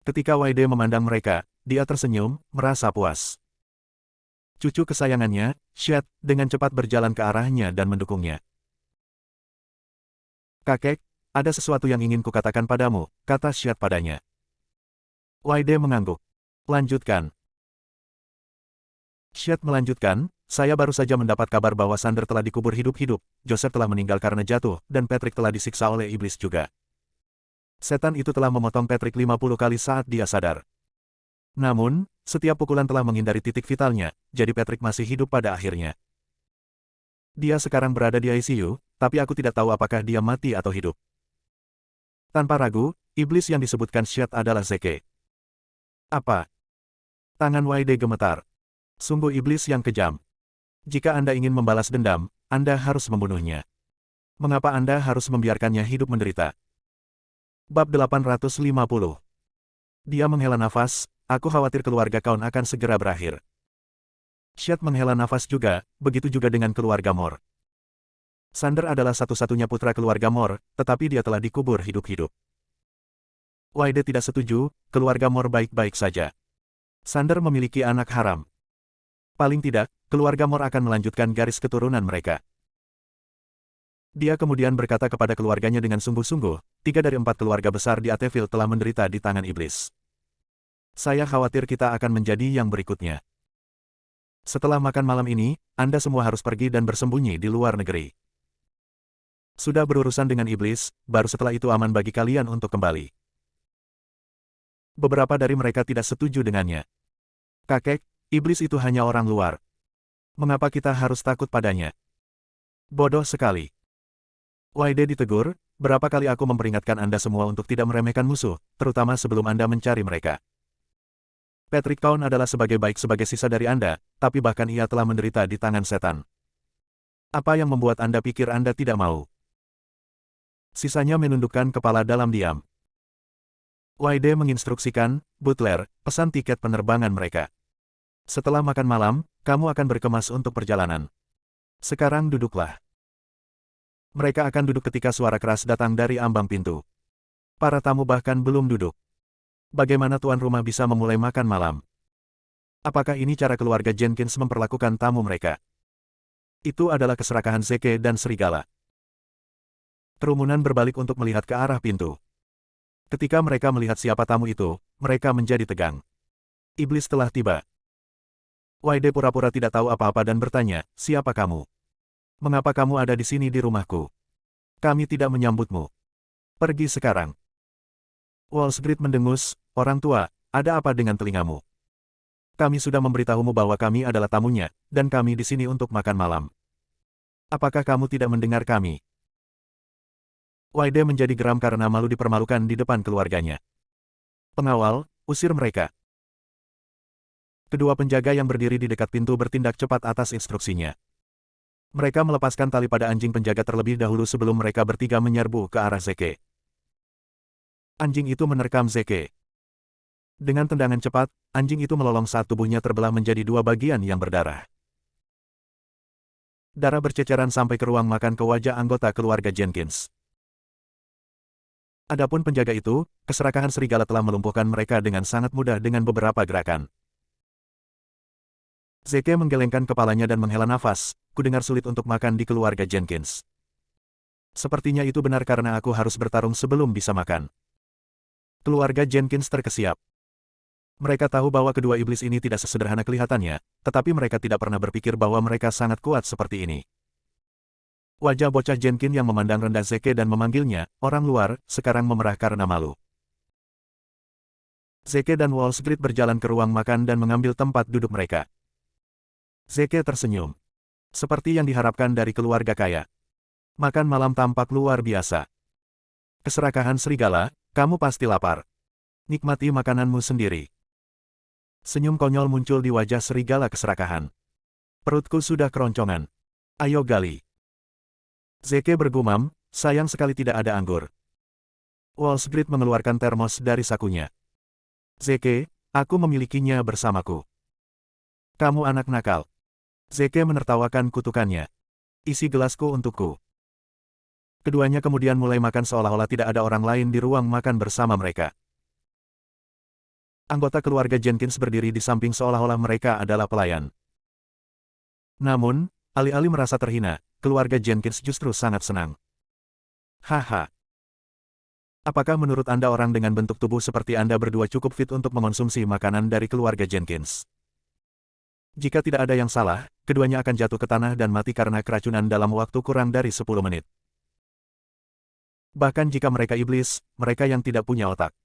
Ketika Wide memandang mereka, dia tersenyum, merasa puas. Cucu kesayangannya, Shed, dengan cepat berjalan ke arahnya dan mendukungnya. "Kakek, ada sesuatu yang ingin kukatakan padamu," kata Shed padanya. Wide mengangguk. "Lanjutkan." Shed melanjutkan, "Saya baru saja mendapat kabar bahwa Sander telah dikubur hidup-hidup, Joseph telah meninggal karena jatuh, dan Patrick telah disiksa oleh iblis juga. Setan itu telah memotong Patrick 50 kali saat dia sadar. Namun, setiap pukulan telah menghindari titik vitalnya, jadi Patrick masih hidup pada akhirnya. Dia sekarang berada di ICU, tapi aku tidak tahu apakah dia mati atau hidup." Tanpa ragu, iblis yang disebutkan Shed adalah Zeke. "Apa?" Tangan Wide gemetar. "Sungguh iblis yang kejam. Jika Anda ingin membalas dendam, Anda harus membunuhnya. Mengapa Anda harus membiarkannya hidup menderita?" Bab 850. Dia menghela nafas, "Aku khawatir keluarga Kaun akan segera berakhir." Shed menghela nafas juga, begitu juga dengan keluarga Moore. Sander adalah satu-satunya putra keluarga Moore, tetapi dia telah dikubur hidup-hidup. Wide tidak setuju, keluarga Moore baik-baik saja. Sander memiliki anak haram. Paling tidak, keluarga Moore akan melanjutkan garis keturunan mereka. Dia kemudian berkata kepada keluarganya dengan sungguh-sungguh, 3 dari 4 keluarga besar di Ateville telah menderita di tangan iblis. Saya khawatir kita akan menjadi yang berikutnya. Setelah makan malam ini, Anda semua harus pergi dan bersembunyi di luar negeri. Sudah berurusan dengan iblis, baru setelah itu aman bagi kalian untuk kembali. Beberapa dari mereka tidak setuju dengannya. "Kakek, iblis itu hanya orang luar. Mengapa kita harus takut padanya?" "Bodoh sekali." Wide ditegur, "Berapa kali aku memperingatkan Anda semua untuk tidak meremehkan musuh, terutama sebelum Anda mencari mereka. Patrick Kaun adalah sebagai sisa dari Anda, tapi bahkan ia telah menderita di tangan setan. Apa yang membuat Anda pikir Anda tidak mau?" Sisanya menundukkan kepala dalam diam. Wide menginstruksikan, "Butler, pesan tiket penerbangan mereka. Setelah makan malam, kamu akan berkemas untuk perjalanan. Sekarang duduklah." Mereka akan duduk ketika suara keras datang dari ambang pintu. Para tamu bahkan belum duduk. Bagaimana tuan rumah bisa memulai makan malam? Apakah ini cara keluarga Jenkins memperlakukan tamu mereka? Itu adalah keserakahan Zeke dan Serigala. Kerumunan berbalik untuk melihat ke arah pintu. Ketika mereka melihat siapa tamu itu, mereka menjadi tegang. Iblis telah tiba. Wide pura-pura tidak tahu apa-apa dan bertanya, "Siapa kamu? Mengapa kamu ada di sini di rumahku? Kami tidak menyambutmu. Pergi sekarang." Wall Street mendengus, "Orang tua, ada apa dengan telingamu? Kami sudah memberitahumu bahwa kami adalah tamunya, dan kami di sini untuk makan malam. Apakah kamu tidak mendengar kami?" Wide menjadi geram karena malu dipermalukan di depan keluarganya. "Pengawal, usir mereka." Kedua penjaga yang berdiri di dekat pintu bertindak cepat atas instruksinya. Mereka melepaskan tali pada anjing penjaga terlebih dahulu sebelum mereka bertiga menyerbu ke arah Zeke. Anjing itu menerkam Zeke. Dengan tendangan cepat, anjing itu melolong saat tubuhnya terbelah menjadi 2 bagian yang berdarah. Darah berceceran sampai ke ruang makan ke wajah anggota keluarga Jenkins. Adapun penjaga itu, keserakahan serigala telah melumpuhkan mereka dengan sangat mudah dengan beberapa gerakan. Zeke menggelengkan kepalanya dan menghela nafas, "Kudengar sulit untuk makan di keluarga Jenkins. Sepertinya itu benar karena aku harus bertarung sebelum bisa makan." Keluarga Jenkins terkesiap. Mereka tahu bahwa kedua iblis ini tidak sesederhana kelihatannya, tetapi mereka tidak pernah berpikir bahwa mereka sangat kuat seperti ini. Wajah bocah Jenkins yang memandang rendah Zeke dan memanggilnya, "Orang luar," sekarang memerah karena malu. Zeke dan Wall Street berjalan ke ruang makan dan mengambil tempat duduk mereka. Zeke tersenyum. Seperti yang diharapkan dari keluarga kaya. Makan malam tampak luar biasa. Keserakahan serigala, kamu pasti lapar. Nikmati makananmu sendiri. Senyum konyol muncul di wajah serigala keserakahan. Perutku sudah keroncongan. Ayo gali. Zeke bergumam, sayang sekali tidak ada anggur. Wall Street mengeluarkan termos dari sakunya. Zeke, aku memilikinya bersamaku. Kamu anak nakal. Zeke menertawakan kutukannya. Isi gelasku untukku. Keduanya kemudian mulai makan seolah-olah tidak ada orang lain di ruang makan bersama mereka. Anggota keluarga Jenkins berdiri di samping seolah-olah mereka adalah pelayan. Namun, alih-alih merasa terhina, keluarga Jenkins justru sangat senang. Haha. Apakah menurut Anda orang dengan bentuk tubuh seperti Anda berdua cukup fit untuk mengonsumsi makanan dari keluarga Jenkins? Jika tidak ada yang salah, keduanya akan jatuh ke tanah dan mati karena keracunan dalam waktu kurang dari 10 menit. Bahkan jika mereka iblis, mereka yang tidak punya otak.